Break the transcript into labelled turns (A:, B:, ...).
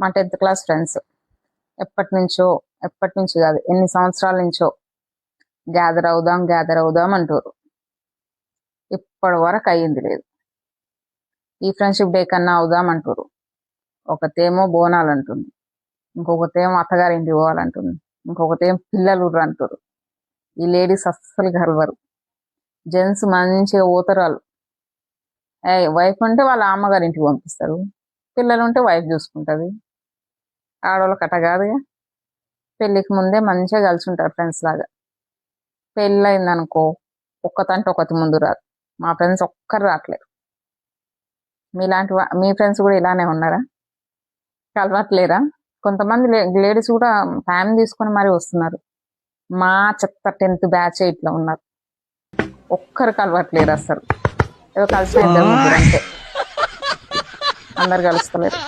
A: మా 10th class friends ఎప్పటి నుంచి కాదు ఎన్ని సంవత్సరాల నుంచో గ్యాదర్ అవుదాం అంటారు. ఇప్పటి వరకు అయ్యింది లేదు. ఈ ఫ్రెండ్షిప్ డే కన్నా అవుదాం అంటారు. ఒకతేమో బోనాలు అంటుంది, ఇంకొకతేమో అత్తగారింటికి పోవాలంటుంది, ఇంకొకతేమో పిల్లలు అంటారు. ఈ లేడీస్ అస్సలు కలవరు. జెంట్స్ మంచిగా పోతారు. వాళ్ళు వైఫ్ ఉంటే వాళ్ళ అమ్మగారింటికి పంపిస్తారు, పిల్లలు ఉంటే వైఫ్ చూసుకుంటుంది. ఆడవాళ్ళకి అట్ట కాదుగా. పెళ్ళికి ముందే మంచిగా కలిసి ఉంటారు ఫ్రెండ్స్ లాగా. పెళ్ళి అయిందనుకో ఒక్కతంటే ఒకటి ముందు రాదు. మా ఫ్రెండ్స్ ఒక్కరు రావట్లేరు. మీ ఫ్రెండ్స్ కూడా ఇలానే ఉన్నారా? కలవట్లేరా? కొంతమంది లేడీస్ కూడా టైం తీసుకొని మరీ వస్తున్నారు. మా చెత్త 10th బ్యాచ్ ఇట్లా ఉన్నారు. ఒక్కరు కలవట్లేరు అసలు. ఏదో కలిసిన 2 ముగ్గురు అంతే, అందరు కలుస్తలేరు.